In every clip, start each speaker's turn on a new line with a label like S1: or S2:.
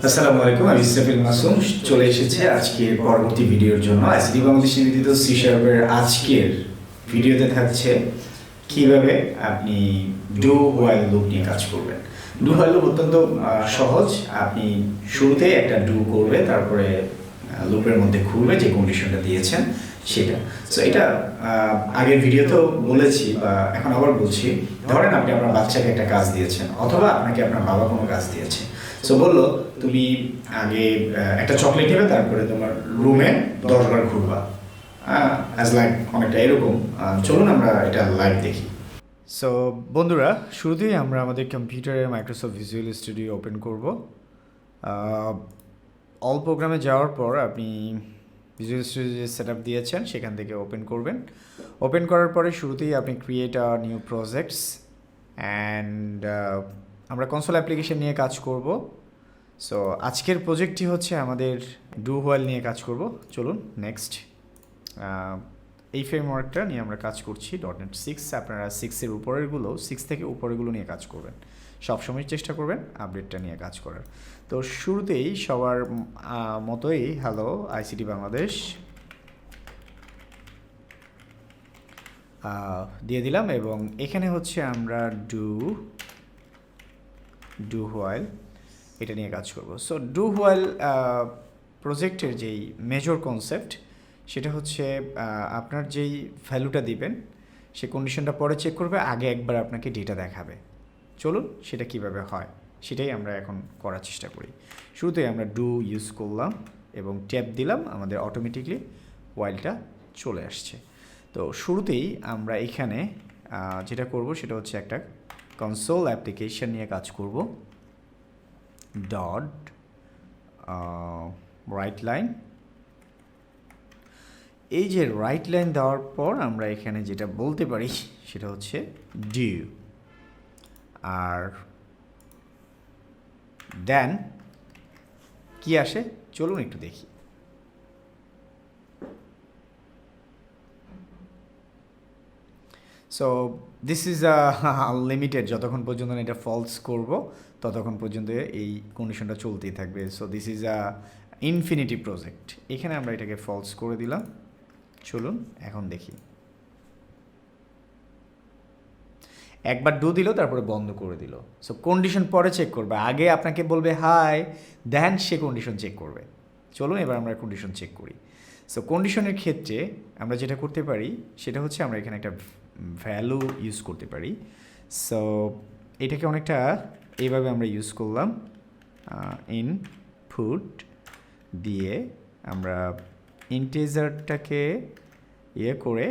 S1: আসসালামু আলাইকুম, আমি ইসরাফিল মাসুম চলে এসেছি আজকের পরবর্তী ভিডিওর জন্য। আইসিটি বাংলাদেশ নিবেদিত সি শার্পের আজকের ভিডিওতে থাকছে কিভাবে আপনি ডু হোয়াইল লুপ নিয়ে কাজ করবেন। ডু হোয়াইল লুপ অত্যন্ত সহজ। আপনি শুরুতে একটা ডু করবে, তারপরে লুপের মধ্যে ঘুরবে যে কন্ডিশনটা দিয়েছেন সেটা। সো এটা আগের ভিডিওতেও বলেছি বা এখন আবার বলছি। ধরেন আপনি আপনার বাচ্চাকে একটা কাজ দিয়েছেন, অথবা আপনাকে আপনার বাবা কোনো কাজ দিয়েছে। সো বললো তুমি আগে একটা চকলেট নেবে, তারপরে তোমার রুমে 10 বার ঘুরবা, অ্যাজ লাইক অনেকটা এরকম। চলুন আমরা এটা লাইভ দেখি। সো বন্ধুরা, শুরুতেই আমরা আমাদের কম্পিউটারে মাইক্রোসফট ভিজুয়াল স্টুডিও ওপেন করব। অল প্রোগ্রামে যাওয়ার পর আপনি ভিজুয়াল স্টুডিও যে সেট আপ দিয়েছেন সেখান থেকে ওপেন করবেন। ওপেন করার পরে শুরুতেই আপনি create a new projects and আমরা কনসোল অ্যাপ্লিকেশন নিয়ে কাজ করব। সো আজকের প্রজেক্টটি হচ্ছে আমাদের ডু হোয়াইল নিয়ে কাজ করব। চলুন নেক্সট। এই ফ্রেমওয়ার্কটা নিয়ে আমরা কাজ করছি .NET 6। আপনারা 6-এর উপরেরগুলো, 6 থেকে উপরেরগুলো নিয়ে কাজ করবেন। সবসময় চেষ্টা করবেন আপডেটটা নিয়ে কাজ করার। তো শুরুতেই সবার মতোই হ্যালো আইসিটি বাংলাদেশ দিয়ে দিলাম, এবং এখানে হচ্ছে আমরা ডু হোয়াইল এটা নিয়ে কাজ করব। সো ডু হোয়াইল প্রজেক্টের যেই মেজর কনসেপ্ট সেটা হচ্ছে আপনার যেই ভ্যালুটা দিবেন সে কন্ডিশনটা পরে চেক করবে, আগে একবার আপনাকে ডেটা দেখাবে। চলুন সেটা কিভাবে হয় সেটাই আমরা এখন করার চেষ্টা করি। শুরুতেই আমরা ডু ইউজ করলাম এবং ট্যাব দিলাম, আমাদের অটোমেটিকলি হোয়াইলটা চলে আসছে। তো শুরুতেই আমরা এখানে যেটা করব সেটা হচ্ছে একটা কনসোল অ্যাপ্লিকেশন নিয়ে কাজ করব। ডট রাইট লাইন, এই যে রাইট লাইন দেওয়ার পর আমরা এখানে যেটা বলতে পারি সেটা হচ্ছে ডিউ, আর দেন কি আসে চলুন একটু দেখি। সো দিস ইজ লিমিটেড, যতক্ষণ পর্যন্ত এটা ফলস করব ততক্ষণ পর্যন্ত এই কন্ডিশনটা চলতেই থাকবে। So this is infinity project. এখানে আমরা এটাকে ফলস করে দিলাম। চলুন এখন দেখি। একবার ডু দিল, তারপরে বন্ধ করে দিল। সো কন্ডিশন পরে চেক করবে, আগে আপনাকে বলবে হাই, দেন সে কন্ডিশন চেক করবে। চলুন এবার আমরা কন্ডিশন চেক করি। সো কন্ডিশনের ক্ষেত্রে আমরা যেটা করতে পারি সেটা হচ্ছে আমরা এখানে একটা ভ্যালু ইউজ করতে পারি। সো এটাকে অনেকটা এইভাবে আমরা ইউজ করলাম, ইনপুট দিয়ে আমরা ইন্টিজারটাকে করে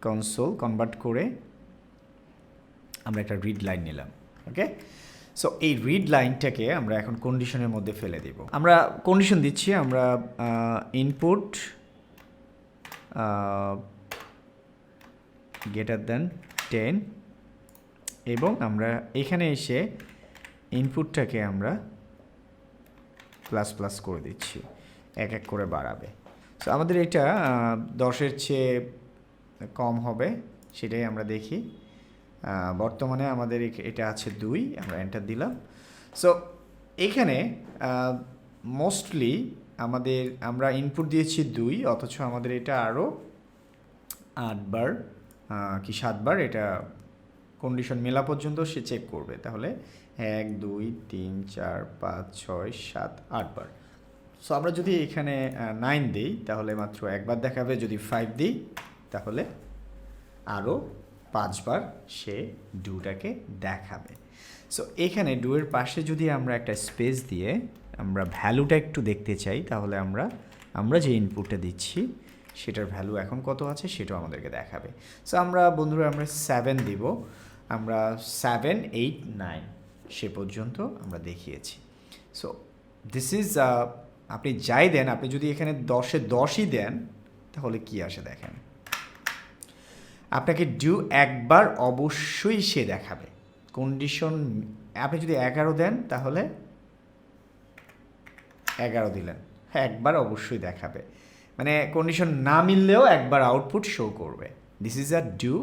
S1: কনসোল কনভার্ট করে আমরা একটা রিড লাইন নিলাম। ওকে, সো এই রিড লাইনটাকে আমরা এখন কন্ডিশনের মধ্যে ফেলে দেব। আমরা কন্ডিশন দিচ্ছি, আমরা ইনপুট গ্রেটার দ্যান 10, এবং আমরা এখানে এসে ইনপুটটাকে আমরা প্লাস প্লাস করে দিচ্ছি, এক এক করে বাড়াবে। সো আমাদের এটা 10-এর চেয়ে কম হবে, সেটাই আমরা দেখি। বর্তমানে আমাদের এটা আছে 2, আমরা এন্টার দিলাম। সো এখানে মোস্টলি আমরা ইনপুট দিয়েছি 2, অথচ আমাদের এটা আরও 8 বার কি 7 বার এটা কন্ডিশন মেলা পর্যন্ত সে চেক করবে। তাহলে 1 2 3 4 5 6 7 8 বার। সো আমরা যদি এখানে 9 দিই তাহলে মাত্র একবার দেখাবে, যদি 5 দিই তাহলে আরও 5 বার সে ডুটাকে দেখাবে। সো এখানে ডুয়ের পাশে যদি আমরা একটা স্পেস দিয়ে আমরা ভ্যালুটা একটু দেখতে চাই, তাহলে আমরা যে ইনপুটটা দিচ্ছি সেটার ভ্যালু এখন কত আছে সেটাও আমাদেরকে দেখাবে। সো আমরা বন্ধুরা 7 দিব, আমরা 7 8 9 সে পর্যন্ত আমরা দেখিয়েছি। সো দিস ইজ আপনি যাই দেন, আপনি যদি এখানে 10-এ 10ই দেন তাহলে কি আসে দেখেন। আপনাকে ডু একবার অবশ্যই সে দেখাবে কন্ডিশন। আপনি যদি 11 দেন তাহলে 11 দিলেন, একবার অবশ্যই দেখাবে, মানে কন্ডিশন না মিললেও একবার আউটপুট শো করবে। This is a do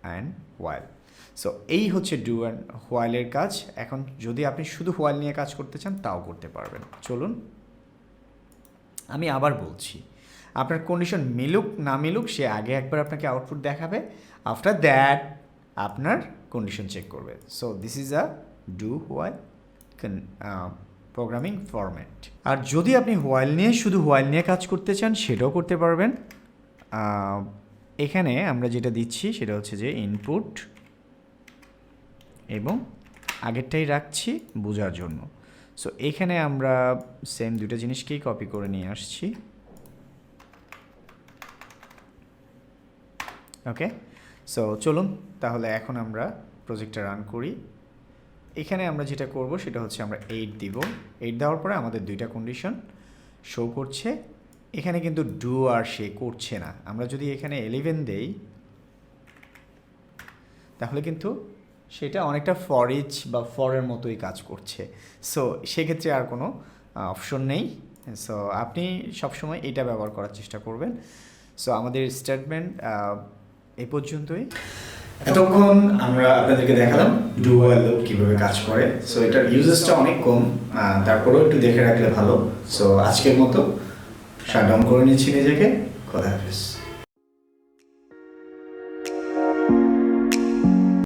S1: and while. So এই হচ্ছে ডু অ্যান্ড হোয়াইলের কাজ। এখন যদি আপনি শুধু হোয়াইল নিয়ে কাজ করতে চান তাও করতে পারবেন। চলুন আমি আবার বলছি, আপনার কন্ডিশন মিলুক না মিলুক সে আগে একবার আপনাকে আউটপুট দেখাবে, আফটার দ্যাট আপনার কন্ডিশন চেক করবে। So this is a do while programming format. আর যদি আপনি হোয়াইল নিয়ে শুধু হোয়াইল নিয়ে কাজ করতে চান সেটাও করতে পারবেন। এখানে আমরা যেটা দিচ্ছি সেটা হচ্ছে যে ইনপুট, এবং আগেরটাই রাখছি বোঝার জন্য। সো এখানে আমরা সেম দুটো জিনিসকেই কপি করে নিয়ে আসছি। ওকে, সো চলুন তাহলে এখন আমরা প্রজেক্টটা রান করি। এখানে আমরা যেটা করব সেটা হচ্ছে আমরা 8 দিব। 8 দেওয়ার পরে আমাদের দুইটা কন্ডিশন শো করছে। এখানে কিন্তু ডু আর সে করছে না। আমরা যদি এখানে 11 দেই তাহলে কিন্তু সেটা অনেকটা ফর ইচ বা ফরের মতোই কাজ করছে। সো সেক্ষেত্রে আর কোনো অপশন নেই। সো আপনি সবসময় এটা ব্যবহার করার চেষ্টা করবেন। সো আমাদের স্টেটমেন্ট এই পর্যন্তই। এতক্ষণ আমরা আপনাদেরকে দেখালাম ডু হোয়াইল লুপ কীভাবে কাজ করে। সো এটার ইউজেসটা অনেক কম, তারপরেও একটু দেখে রাখলে ভালো। সো আজকের মতো শাটডাউন করে নিচ্ছি নিজেকে। খোদা হাফেজ।